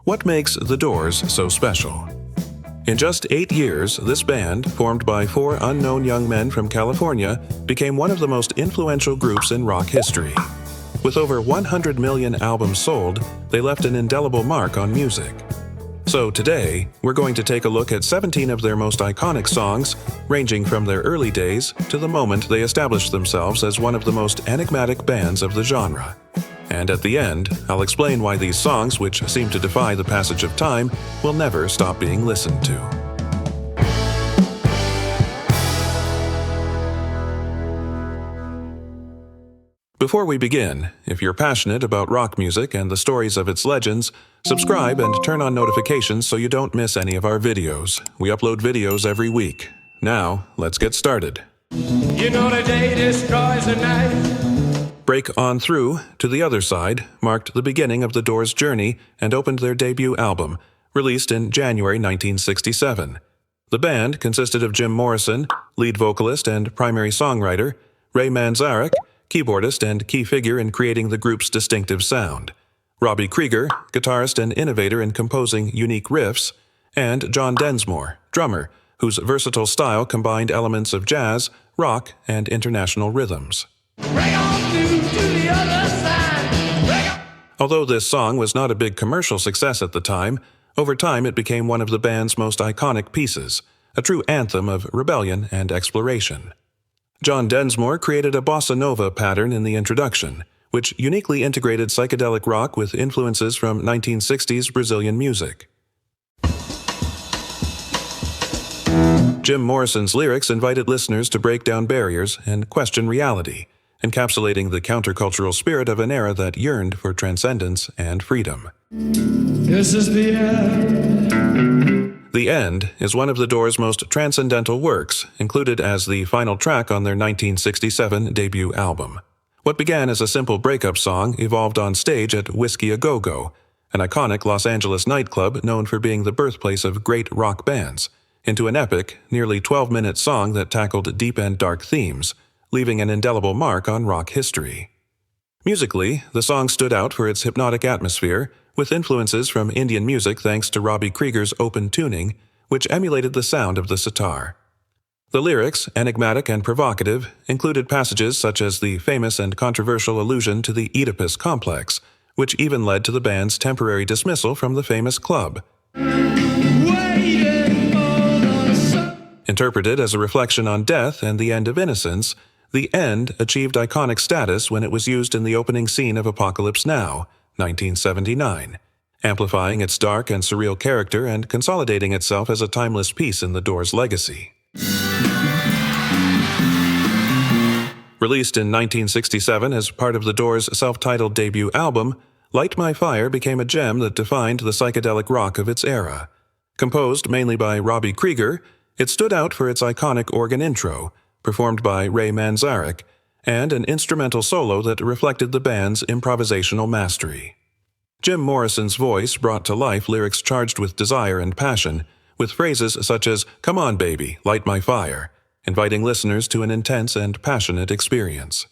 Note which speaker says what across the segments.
Speaker 1: What makes The Doors so special? In just 8 years, this band, formed by 4 unknown young men from California, became one of the most influential groups in rock history. With over 100 million albums sold, they left an indelible mark on music. So today, we're going to take a look at 17 of their most iconic songs, ranging from their early days to the moment they established themselves as one of the most enigmatic bands of the genre. And at the end, I'll explain why these songs, which seem to defy the passage of time, will never stop being listened to. Before we begin, if you're passionate about rock music and the stories of its legends, subscribe and turn on notifications so you don't miss any of our videos. We upload videos every week. Now, let's get started.
Speaker 2: You know the day destroys the night.
Speaker 1: Break On Through, To the Other Side marked the beginning of the Doors' journey and opened their debut album, released in January 1967. The band consisted of Jim Morrison, lead vocalist and primary songwriter, Ray Manzarek, keyboardist and key figure in creating the group's distinctive sound, Robby Krieger, guitarist and innovator in composing unique riffs, and John Densmore, drummer, whose versatile style combined elements of jazz, rock, and international rhythms.
Speaker 2: Break on through to the other side. Break on.
Speaker 1: Although this song was not a big commercial success at the time, over time it became one of the band's most iconic pieces, a true anthem of rebellion and exploration. John Densmore created a bossa nova pattern in the introduction, which uniquely integrated psychedelic rock with influences from 1960s Brazilian music. Jim Morrison's lyrics invited listeners to break down barriers and question reality, encapsulating the countercultural spirit of an era that yearned for transcendence and freedom.
Speaker 2: This is the end.
Speaker 1: The End is one of the Doors' most transcendental works, included as the final track on their 1967 debut album. What began as a simple breakup song evolved on stage at Whiskey A Go Go, an iconic Los Angeles nightclub known for being the birthplace of great rock bands, into an epic, nearly 12-minute song that tackled deep and dark themes, leaving an indelible mark on rock history. Musically, the song stood out for its hypnotic atmosphere, with influences from Indian music thanks to Robby Krieger's open tuning, which emulated the sound of the sitar. The lyrics, enigmatic and provocative, included passages such as the famous and controversial allusion to the Oedipus complex, which even led to the band's temporary dismissal from the famous club. Interpreted as a reflection on death and the end of innocence, The End achieved iconic status when it was used in the opening scene of Apocalypse Now, 1979, amplifying its dark and surreal character and consolidating itself as a timeless piece in the Doors' legacy. Released in 1967 as part of the Doors' self-titled debut album, Light My Fire became a gem that defined the psychedelic rock of its era. Composed mainly by Robby Krieger, it stood out for its iconic organ intro, performed by Ray Manzarek, and an instrumental solo that reflected the band's improvisational mastery. Jim Morrison's voice brought to life lyrics charged with desire and passion, with phrases such as, "Come on, baby, light my fire," inviting listeners to an intense and passionate experience.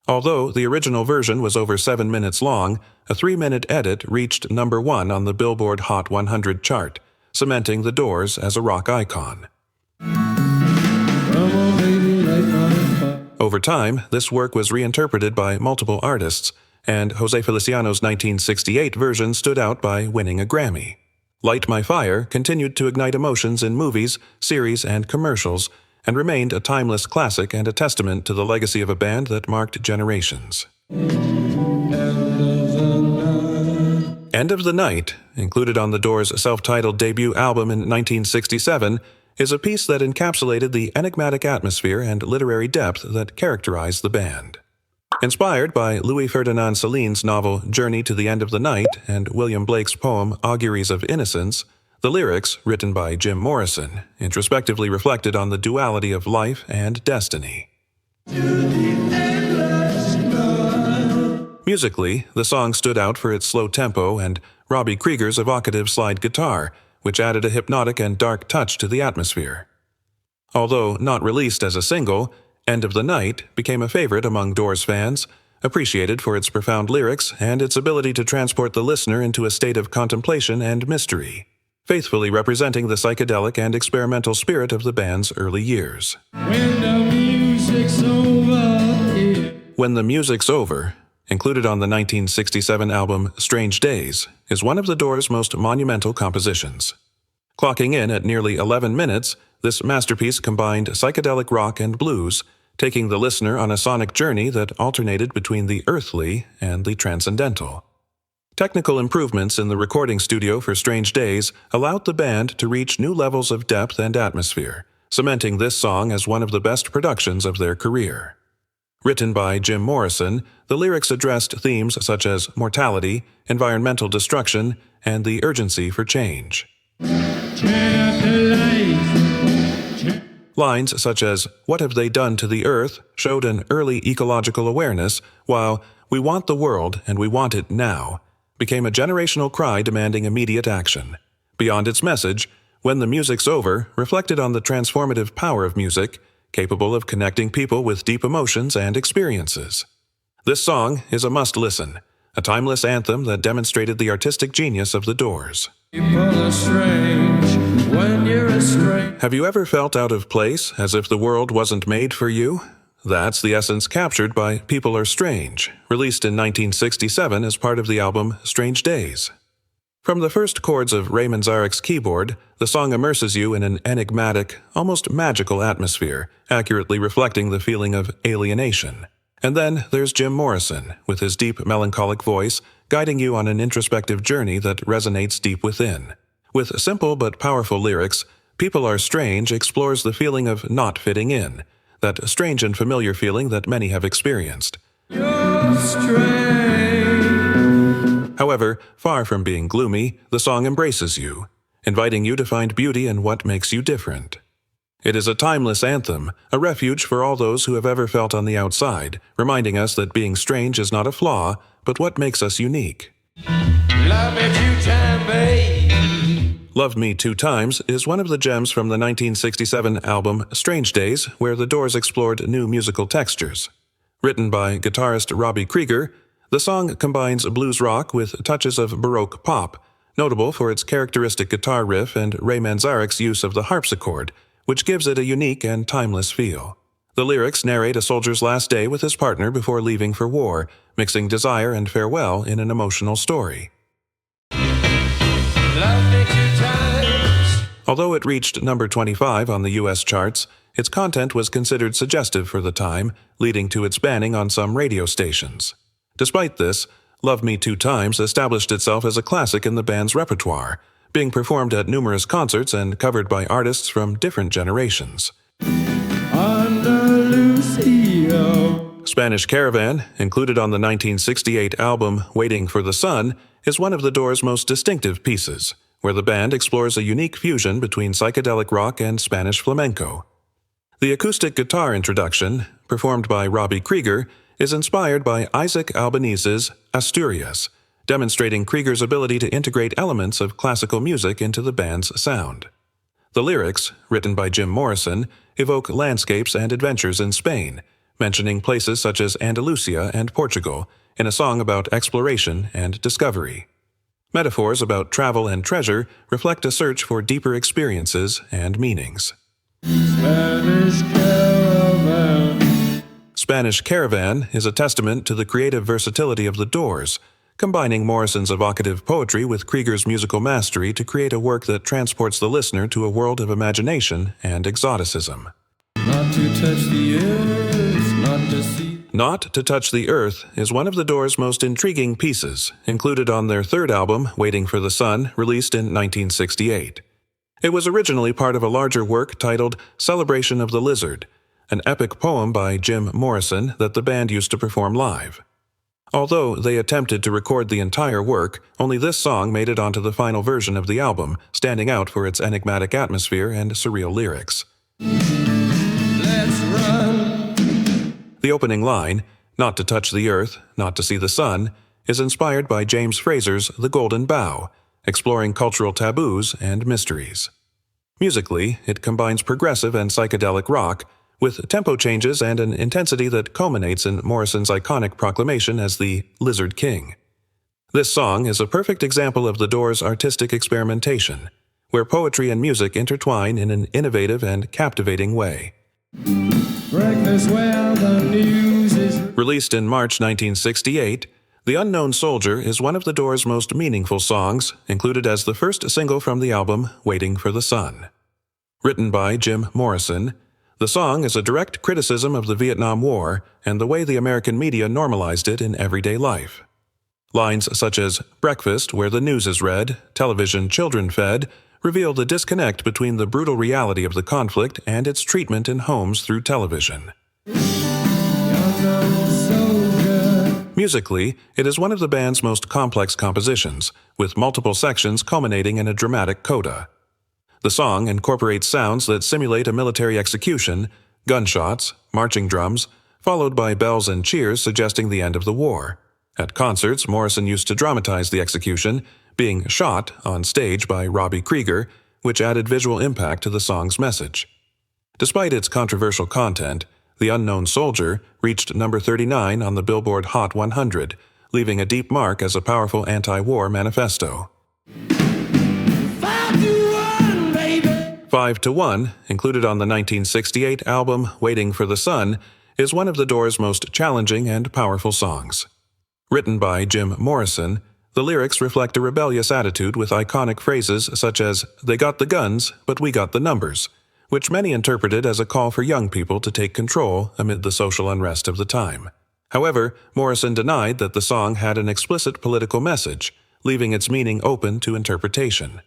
Speaker 1: Although the original version was over 7 minutes long, a 3-minute edit reached #1 on the Billboard Hot 100 chart, cementing the Doors as a rock icon. Over time, this work was reinterpreted by multiple artists, and Jose Feliciano's 1968 version stood out by winning a Grammy. Light My Fire continued to ignite emotions in movies, series, and commercials, and remained a timeless classic and a testament to the legacy of a band that marked generations. End of the Night, included on the Doors' self-titled debut album in 1967, is a piece that encapsulated the enigmatic atmosphere and literary depth that characterized the band. Inspired by Louis Ferdinand Céline's novel Journey to the End of the Night and William Blake's poem Auguries of Innocence, the lyrics, written by Jim Morrison, introspectively reflected on the duality of life and destiny. Musically, the song stood out for its slow tempo and Robby Krieger's evocative slide guitar, which added a hypnotic and dark touch to the atmosphere. Although not released as a single, End of the Night became a favorite among Doors fans, appreciated for its profound lyrics and its ability to transport the listener into a state of contemplation and mystery, faithfully representing the psychedelic and experimental spirit of the band's early years.
Speaker 2: When the music's over, yeah.
Speaker 1: When the Music's Over, included on the 1967 album Strange Days, is one of the Doors' most monumental compositions. Clocking in at nearly 11 minutes, this masterpiece combined psychedelic rock and blues, taking the listener on a sonic journey that alternated between the earthly and the transcendental. Technical improvements in the recording studio for Strange Days allowed the band to reach new levels of depth and atmosphere, cementing this song as one of the best productions of their career. Written by Jim Morrison, the lyrics addressed themes such as mortality, environmental destruction, and the urgency for change. Lines such as, "What have they done to the earth?" showed an early ecological awareness, while "We want the world and we want it now" became a generational cry demanding immediate action. Beyond its message, When the Music's Over reflected on the transformative power of music, capable of connecting people with deep emotions and experiences. This song is a must-listen, a timeless anthem that demonstrated the artistic genius of the Doors.
Speaker 2: People are strange when you're a stranger.
Speaker 1: Have you ever felt out of place, as if the world wasn't made for you? That's the essence captured by People Are Strange, released in 1967 as part of the album Strange Days. From the first chords of Ray Manzarek's keyboard, the song immerses you in an enigmatic, almost magical atmosphere, accurately reflecting the feeling of alienation. And then there's Jim Morrison, with his deep, melancholic voice, guiding you on an introspective journey that resonates deep within. With simple but powerful lyrics, People Are Strange explores the feeling of not fitting in, that strange and familiar feeling that many have experienced.
Speaker 2: You're strange.
Speaker 1: However, far from being gloomy, the song embraces you, inviting you to find beauty in what makes you different. It is a timeless anthem, a refuge for all those who have ever felt on the outside, reminding us that being strange is not a flaw, but what makes us unique.
Speaker 2: Love me 2 times, babe.
Speaker 1: Love Me 2 Times is one of the gems from the 1967 album Strange Days, where the Doors explored new musical textures. Written by guitarist Robby Krieger, the song combines blues rock with touches of Baroque pop, notable for its characteristic guitar riff and Ray Manzarek's use of the harpsichord, which gives it a unique and timeless feel. The lyrics narrate a soldier's last day with his partner before leaving for war, mixing desire and farewell in an emotional story.
Speaker 2: Love me 2 times.
Speaker 1: Although it reached number 25 on the U.S. charts, its content was considered suggestive for the time, leading to its banning on some radio stations. Despite this, Love Me 2 Times established itself as a classic in the band's repertoire, being performed at numerous concerts and covered by artists from different generations.
Speaker 2: Andalusia.
Speaker 1: Spanish Caravan, included on the 1968 album Waiting for the Sun, is one of the Doors' most distinctive pieces, where the band explores a unique fusion between psychedelic rock and Spanish flamenco. The acoustic guitar introduction, performed by Robby Krieger, is inspired by Isaac Albanese's Asturias, demonstrating Krieger's ability to integrate elements of classical music into the band's sound. The lyrics, written by Jim Morrison, evoke landscapes and adventures in Spain, mentioning places such as Andalusia and Portugal, in a song about exploration and discovery. Metaphors about travel and treasure reflect a search for deeper experiences and meanings.
Speaker 2: Spanish Caravan.
Speaker 1: Spanish Caravan is a testament to the creative versatility of the Doors, combining Morrison's evocative poetry with Krieger's musical mastery to create a work that transports the listener to a world of imagination and exoticism.
Speaker 2: Not to touch the earth, not to see.
Speaker 1: Not to Touch the Earth is one of the Doors' most intriguing pieces, included on their third album, Waiting for the Sun, released in 1968. It was originally part of a larger work titled Celebration of the Lizard, an epic poem by Jim Morrison that the band used to perform live. Although they attempted to record the entire work, only this song made it onto the final version of the album, standing out for its enigmatic atmosphere and surreal lyrics.
Speaker 2: Let's run.
Speaker 1: The opening line, "Not to touch the earth, not to see the sun," is inspired by James Fraser's The Golden Bough, exploring cultural taboos and mysteries. Musically, it combines progressive and psychedelic rock, with tempo changes and an intensity that culminates in Morrison's iconic proclamation as the Lizard King. This song is a perfect example of the Doors' artistic experimentation, where poetry and music intertwine in an innovative and captivating way. Released in March 1968, The Unknown Soldier is one of the Doors' most meaningful songs, included as the first single from the album Waiting for the Sun. Written by Jim Morrison, the song is a direct criticism of the Vietnam War and the way the American media normalized it in everyday life. Lines such as "breakfast where the news is read, television children fed," reveal the disconnect between the brutal reality of the conflict and its treatment in homes through television. Musically, it is one of the band's most complex compositions, with multiple sections culminating in a dramatic coda. The song incorporates sounds that simulate a military execution, gunshots, marching drums, followed by bells and cheers suggesting the end of the war. At concerts, Morrison used to dramatize the execution, being shot on stage by Robby Krieger, which added visual impact to the song's message. Despite its controversial content, The Unknown Soldier reached number 39 on the Billboard Hot 100, leaving a deep mark as a powerful anti-war manifesto. 5 to 1, included on the 1968 album Waiting for the Sun, is one of the Doors' most challenging and powerful songs. Written by Jim Morrison, the lyrics reflect a rebellious attitude with iconic phrases such as, "They got the guns, but we got the numbers," which many interpreted as a call for young people to take control amid the social unrest of the time. However, Morrison denied that the song had an explicit political message, leaving its meaning open to interpretation.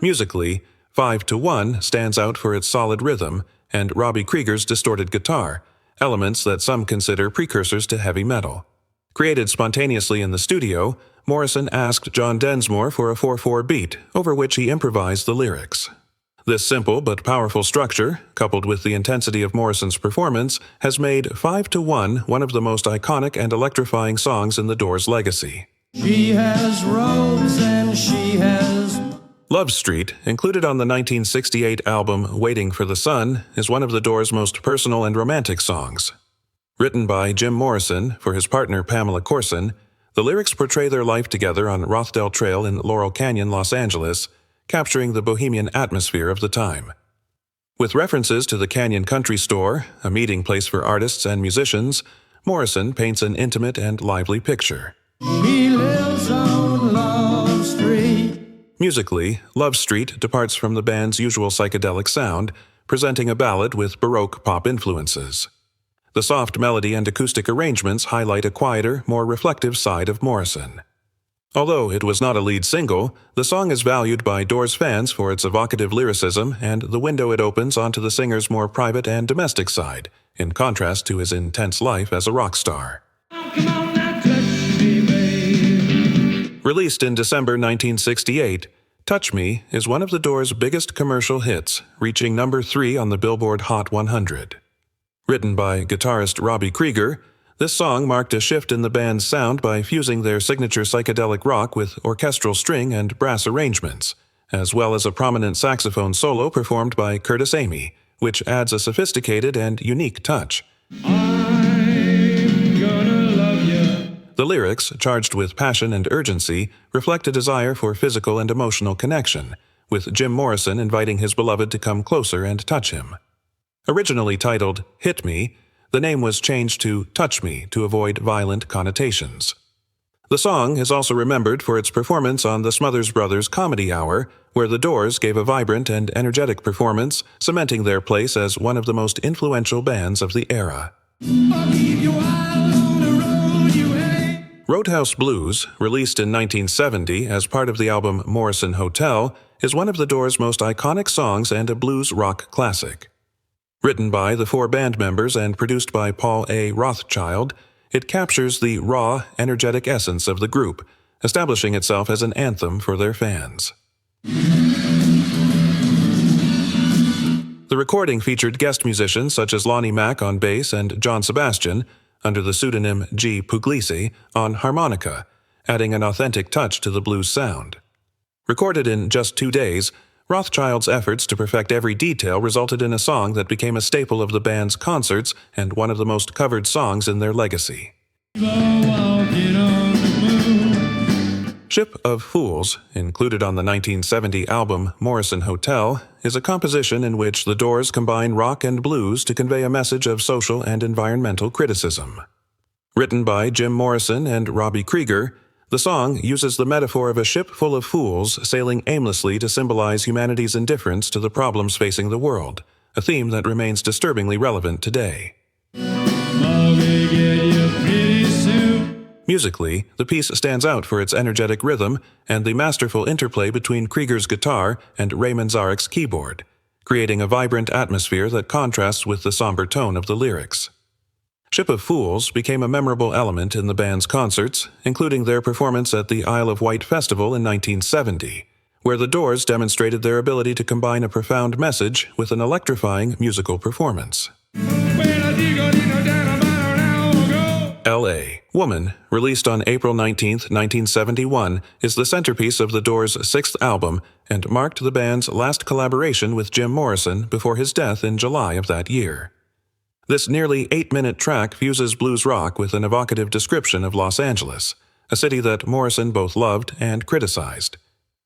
Speaker 1: Musically, 5 to 1 stands out for its solid rhythm and Robby Krieger's distorted guitar, elements that some consider precursors to heavy metal. Created spontaneously in the studio, Morrison asked John Densmore for a 4/4 beat, over which he improvised the lyrics. This simple but powerful structure, coupled with the intensity of Morrison's performance, has made 5 to 1 one of the most iconic and electrifying songs in the Doors' legacy.
Speaker 2: She has robes and she has...
Speaker 1: Love Street, included on the 1968 album Waiting for the Sun, is one of the Doors' most personal and romantic songs. Written by Jim Morrison for his partner Pamela Corson, the lyrics portray their life together on Rothdale Trail in Laurel Canyon, Los Angeles, capturing the bohemian atmosphere of the time. With references to the Canyon Country Store, a meeting place for artists and musicians, Morrison paints an intimate and lively picture.
Speaker 2: She lives on Love Street.
Speaker 1: Musically, Love Street departs from the band's usual psychedelic sound, presenting a ballad with Baroque pop influences. The soft melody and acoustic arrangements highlight a quieter, more reflective side of Morrison. Although it was not a lead single, the song is valued by Doors fans for its evocative lyricism and the window it opens onto the singer's more private and domestic side, in contrast to his intense life as a rock star.
Speaker 2: Come on now, touch me, babe.
Speaker 1: Released in December 1968, Touch Me is one of the Doors' biggest commercial hits, reaching number 3 on the Billboard Hot 100. Written by guitarist Robby Krieger, this song marked a shift in the band's sound by fusing their signature psychedelic rock with orchestral string and brass arrangements, as well as a prominent saxophone solo performed by Curtis Amy, which adds a sophisticated and unique touch.
Speaker 2: I'm gonna love you.
Speaker 1: The lyrics, charged with passion and urgency, reflect a desire for physical and emotional connection, with Jim Morrison inviting his beloved to come closer and touch him. Originally titled Hit Me, the name was changed to Touch Me to avoid violent connotations. The song is also remembered for its performance on the Smothers Brothers Comedy Hour, where the Doors gave a vibrant and energetic performance, cementing their place as one of the most influential bands of the era.
Speaker 2: I'll keep you out on the road you hate.
Speaker 1: Roadhouse Blues, released in 1970 as part of the album Morrison Hotel, is one of the Doors' most iconic songs and a blues rock classic. Written by the 4 band members and produced by Paul A. Rothchild, it captures the raw, energetic essence of the group, establishing itself as an anthem for their fans. The recording featured guest musicians such as Lonnie Mack on bass and John Sebastian, under the pseudonym G. Puglisi, on harmonica, adding an authentic touch to the blues sound. Recorded in just 2 days, Rothschild's efforts to perfect every detail resulted in a song that became a staple of the band's concerts and one of the most covered songs in their legacy. Ship of Fools, included on the 1970 album Morrison Hotel, is a composition in which the Doors combine rock and blues to convey a message of social and environmental criticism. Written by Jim Morrison and Robby Krieger, the song uses the metaphor of a ship full of fools sailing aimlessly to symbolize humanity's indifference to the problems facing the world, a theme that remains disturbingly relevant today. Musically, the piece stands out for its energetic rhythm and the masterful interplay between Krieger's guitar and Ray Manzarek's keyboard, creating a vibrant atmosphere that contrasts with the somber tone of the lyrics. Ship of Fools became a memorable element in the band's concerts, including their performance at the Isle of Wight Festival in 1970, where the Doors demonstrated their ability to combine a profound message with an electrifying musical performance. L.A. Woman, released on April 19, 1971, is the centerpiece of the Doors' sixth album and marked the band's last collaboration with Jim Morrison before his death in July of that year. This nearly 8-minute track fuses blues rock with an evocative description of Los Angeles, a city that Morrison both loved and criticized.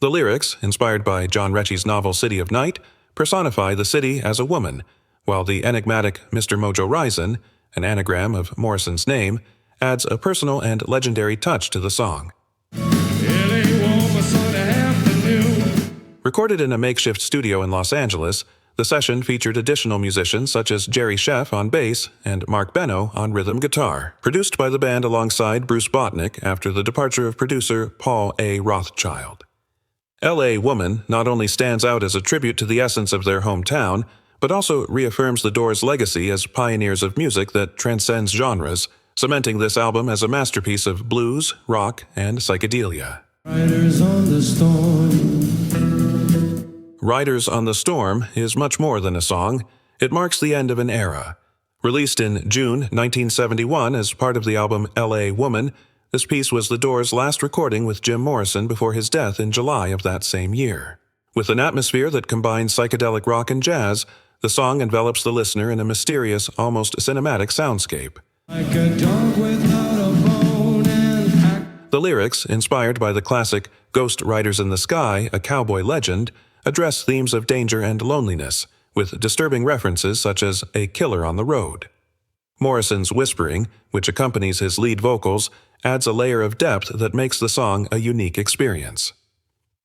Speaker 1: The lyrics, inspired by John Ritchie's novel City of Night, personify the city as a woman, while the enigmatic Mr. Mojo Rison, an anagram of Morrison's name, adds a personal and legendary touch to the song. Recorded in a makeshift studio in Los Angeles, the session featured additional musicians such as Jerry Sheff on bass and Mark Benno on rhythm guitar, produced by the band alongside Bruce Botnick after the departure of producer Paul A. Rothchild. L.A. Woman not only stands out as a tribute to the essence of their hometown, but also reaffirms the Doors' legacy as pioneers of music that transcends genres, cementing this album as a masterpiece of blues, rock, and psychedelia. Riders on the Storm. Riders on the Storm is much more than a song. It marks the end of an era. Released in June 1971 as part of the album L.A. Woman, this piece was the Doors' last recording with Jim Morrison before his death in July of that same year. With an atmosphere that combines psychedelic rock and jazz, the song envelops the listener in a mysterious, almost cinematic soundscape. Like a dog without a bone and the lyrics, inspired by the classic Ghost Riders in the Sky, a cowboy legend, address themes of danger and loneliness, with disturbing references such as a killer on the road. Morrison's whispering, which accompanies his lead vocals, adds a layer of depth that makes the song a unique experience.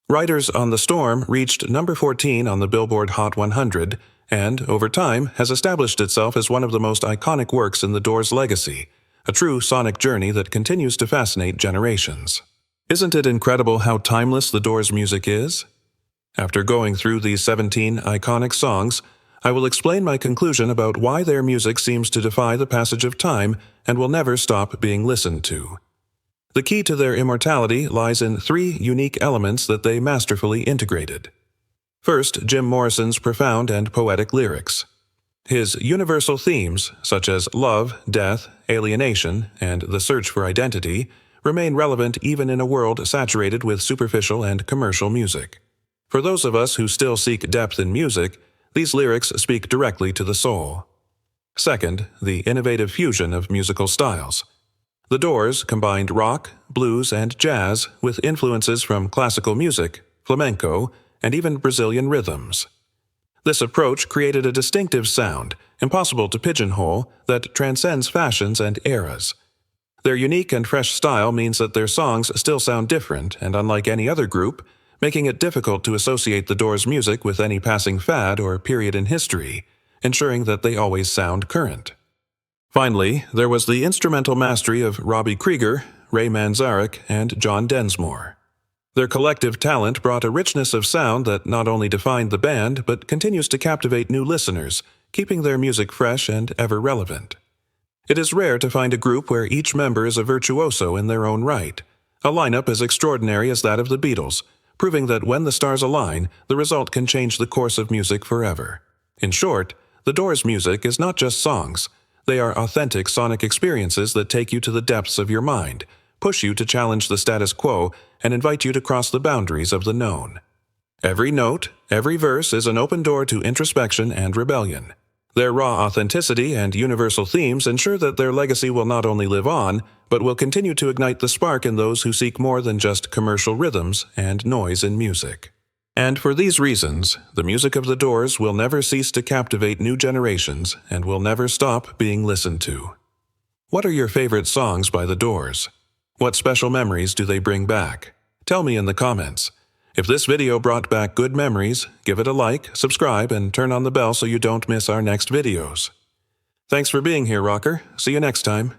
Speaker 1: Riders on the Storm reached number 14 on the Billboard Hot 100 and, over time, has established itself as one of the most iconic works in the Doors' legacy, a true sonic journey that continues to fascinate generations. Isn't it incredible how timeless the Doors' music is? After going through these 17 iconic songs, I will explain my conclusion about why their music seems to defy the passage of time and will never stop being listened to. The key to their immortality lies in three unique elements that they masterfully integrated. First, Jim Morrison's profound and poetic lyrics. His universal themes, such as love, death, alienation, and the search for identity, remain relevant even in a world saturated with superficial and commercial music. For those of us who still seek depth in music, these lyrics speak directly to the soul. Second, the innovative fusion of musical styles. The Doors combined rock, blues, and jazz with influences from classical music, flamenco, and even Brazilian rhythms. This approach created a distinctive sound, impossible to pigeonhole, that transcends fashions and eras. Their unique and fresh style means that their songs still sound different and unlike any other group, making it difficult to associate the Doors' music with any passing fad or period in history, ensuring that they always sound current. Finally, there was the instrumental mastery of Robby Krieger, Ray Manzarek, and John Densmore. Their collective talent brought a richness of sound that not only defined the band, but continues to captivate new listeners, keeping their music fresh and ever relevant. It is rare to find a group where each member is a virtuoso in their own right, a lineup as extraordinary as that of the Beatles, proving that when the stars align, the result can change the course of music forever. In short, the Doors' music is not just songs. They are authentic sonic experiences that take you to the depths of your mind, push you to challenge the status quo, and invite you to cross the boundaries of the known. Every note, every verse is an open door to introspection and rebellion. Their raw authenticity and universal themes ensure that their legacy will not only live on, but will continue to ignite the spark in those who seek more than just commercial rhythms and noise in music. And for these reasons, the music of the Doors will never cease to captivate new generations and will never stop being listened to. What are your favorite songs by the Doors? What special memories do they bring back? Tell me in the comments. If this video brought back good memories, give it a like, subscribe, and turn on the bell so you don't miss our next videos. Thanks for being here, Rocker. See you next time.